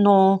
9,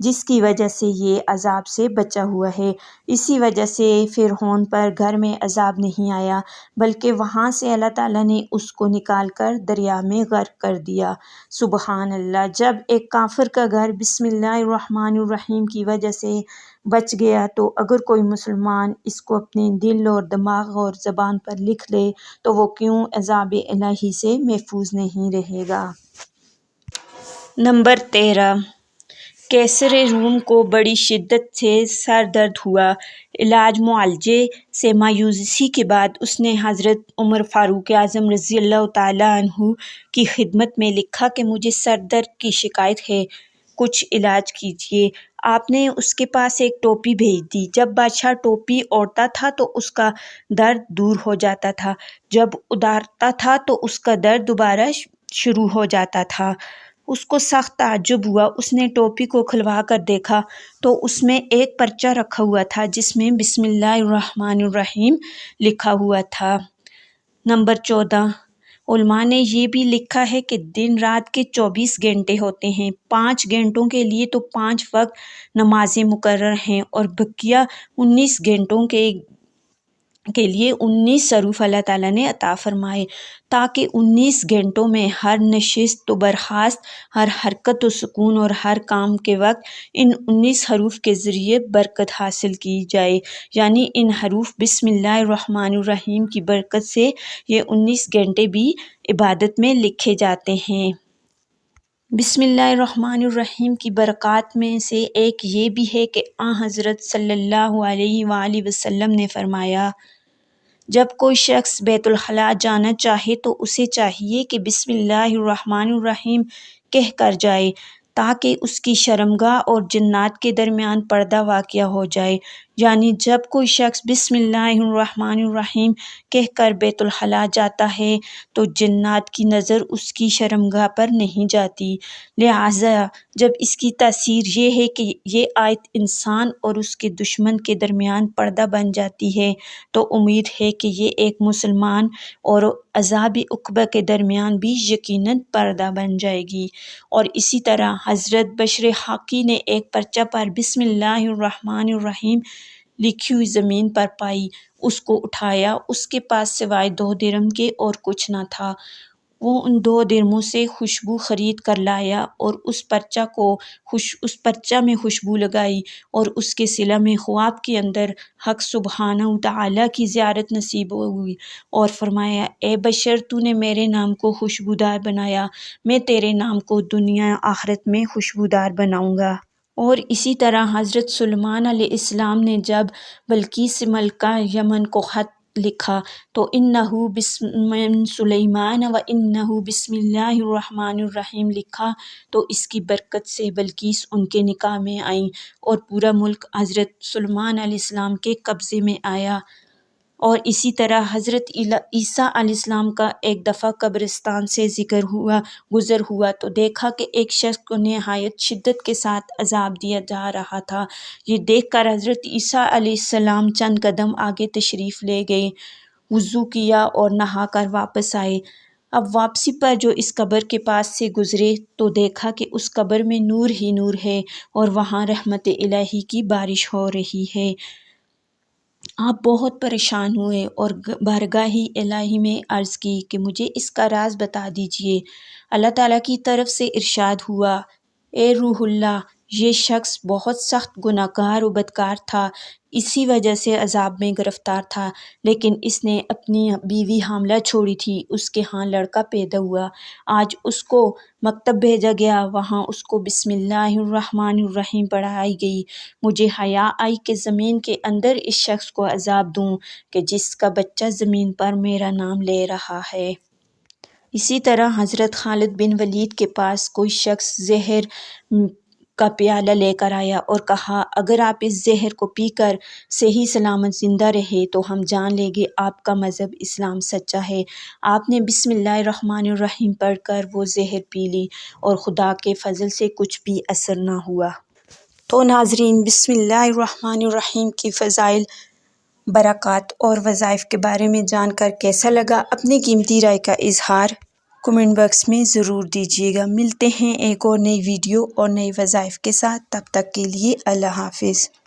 جس کی وجہ سے یہ عذاب سے بچا ہوا ہے۔ اسی وجہ سے فرعون پر گھر میں عذاب نہیں آیا، بلکہ وہاں سے اللہ تعالیٰ نے اس کو نکال کر دریا میں غرق کر دیا۔ سبحان اللہ! جب ایک کافر کا گھر بسم اللہ الرحمن الرحیم کی وجہ سے بچ گیا تو اگر کوئی مسلمان اس کو اپنے دل اور دماغ اور زبان پر لکھ لے تو وہ کیوں عذاب الہی سے محفوظ نہیں رہے گا۔ نمبر 13، کیسر روم کو بڑی شدت سے سر درد ہوا۔ علاج معالجے سے مایوسی کے بعد اس نے حضرت عمر فاروق اعظم رضی اللہ تعالیٰ عنہ کی خدمت میں لکھا کہ مجھے سر درد کی شکایت ہے، کچھ علاج کیجیے۔ آپ نے اس کے پاس ایک ٹوپی بھیج دی۔ جب بادشاہ ٹوپی اوڑھتا تھا تو اس کا درد دور ہو جاتا تھا، جب اتارتا تھا تو اس کا درد دوبارہ شروع ہو جاتا تھا۔ اس کو سخت تعجب ہوا۔ اس نے ٹوپی کو کھلوا کر دیکھا تو اس میں ایک پرچہ رکھا ہوا تھا جس میں بسم اللہ الرحمن الرحیم لکھا ہوا تھا۔ نمبر 14، علماء نے یہ بھی لکھا ہے کہ دن رات کے 24 گھنٹے ہوتے ہیں، 5 گھنٹوں کے لیے تو 5 وقت نمازیں مقرر ہیں اور بقیہ 19 گھنٹوں کے لیے 19 حروف اللہ تعالیٰ نے عطا فرمائے، تاکہ 19 گھنٹوں میں ہر نشست و برخاست، ہر حرکت و سکون اور ہر کام کے وقت ان 19 حروف کے ذریعے برکت حاصل کی جائے۔ یعنی ان حروف بسم اللہ الرحمن الرحیم کی برکت سے یہ 19 گھنٹے بھی عبادت میں لکھے جاتے ہیں۔ بسم اللہ الرحمن الرحیم کی برکات میں سے ایک یہ بھی ہے کہ حضرت صلی اللہ علیہ وآلہ وسلم نے فرمایا، جب کوئی شخص بیت الخلاء جانا چاہے تو اسے چاہیے کہ بسم اللہ الرحمن الرحیم کہہ کر جائے، تاکہ اس کی شرمگاہ اور جنات کے درمیان پردہ واقع ہو جائے۔ یعنی جب کوئی شخص بسم اللہ الرحمن الرحیم کہہ کر بیت الخلاء جاتا ہے تو جنات کی نظر اس کی شرمگاہ پر نہیں جاتی۔ لہٰذا جب اس کی تاثیر یہ ہے کہ یہ آیت انسان اور اس کے دشمن کے درمیان پردہ بن جاتی ہے، تو امید ہے کہ یہ ایک مسلمان اور عذاب عقبہ کے درمیان بھی یقیناً پردہ بن جائے گی۔ اور اسی طرح حضرت بشر حاقی نے ایک پرچہ پر بسم اللہ الرحمن الرحیم لکھی ہوئی زمین پر پائی، اس کو اٹھایا، اس کے پاس سوائے 2 درہم کے اور کچھ نہ تھا۔ وہ ان 2 درہموں سے خوشبو خرید کر لایا اور اس پرچہ میں خوشبو لگائی اور اس کے صلہ میں خواب کے اندر حق سبحانہ وتعالیٰ کی زیارت نصیب ہوئی اور فرمایا، اے بشر، تو نے میرے نام کو خوشبودار بنایا، میں تیرے نام کو دنیا آخرت میں خوشبودار بناؤں گا۔ اور اسی طرح حضرت سلیمان علیہ السلام نے جب بلقیس ملکہ یمن کو خط لکھا تو انہو بسم سلیمان و انہو بسم اللہ الرحمن الرحیم لکھا تو اس کی برکت سے بلقیس ان کے نکاح میں آئیں اور پورا ملک حضرت سلیمان علیہ السلام کے قبضے میں آیا۔ اور اسی طرح حضرت عیسیٰ علیہ السلام کا ایک دفعہ قبرستان سے گزر ہوا تو دیکھا کہ ایک شخص کو نہایت شدت کے ساتھ عذاب دیا جا رہا تھا۔ یہ دیکھ کر حضرت عیسیٰ علیہ السلام چند قدم آگے تشریف لے گئے، وضو کیا اور نہا کر واپس آئے۔ اب واپسی پر جو اس قبر کے پاس سے گزرے تو دیکھا کہ اس قبر میں نور ہی نور ہے اور وہاں رحمت الہی کی بارش ہو رہی ہے۔ آپ بہت پریشان ہوئے اور بارگاہ الہی میں عرض کی کہ مجھے اس کا راز بتا دیجیے۔ اللہ تعالیٰ کی طرف سے ارشاد ہوا، اے روح اللہ، یہ شخص بہت سخت گناہ گار و بدکار تھا، اسی وجہ سے عذاب میں گرفتار تھا، لیکن اس نے اپنی بیوی حاملہ چھوڑی تھی، اس کے ہاں لڑکا پیدا ہوا، آج اس کو مکتب بھیجا گیا، وہاں اس کو بسم اللہ الرحمن الرحیم پڑھائی گئی۔ مجھے حیا آئی کہ زمین کے اندر اس شخص کو عذاب دوں کہ جس کا بچہ زمین پر میرا نام لے رہا ہے۔ اسی طرح حضرت خالد بن ولید کے پاس کوئی شخص زہر کا پیالہ لے کر آیا اور کہا، اگر آپ اس زہر کو پی کر صحیح سلامت زندہ رہے تو ہم جان لیں گے آپ کا مذہب اسلام سچا ہے۔ آپ نے بسم اللہ الرحمن الرحیم پڑھ کر وہ زہر پی لی اور خدا کے فضل سے کچھ بھی اثر نہ ہوا۔ تو ناظرین، بسم اللہ الرحمن الرحیم کی فضائل، برکات اور وظائف کے بارے میں جان کر کیسا لگا؟ اپنی قیمتی رائے کا اظہار کمنٹ باکس میں ضرور دیجیے گا۔ ملتے ہیں ایک اور نئی ویڈیو اور نئے وظائف کے ساتھ، تب تک کے لیے اللہ حافظ۔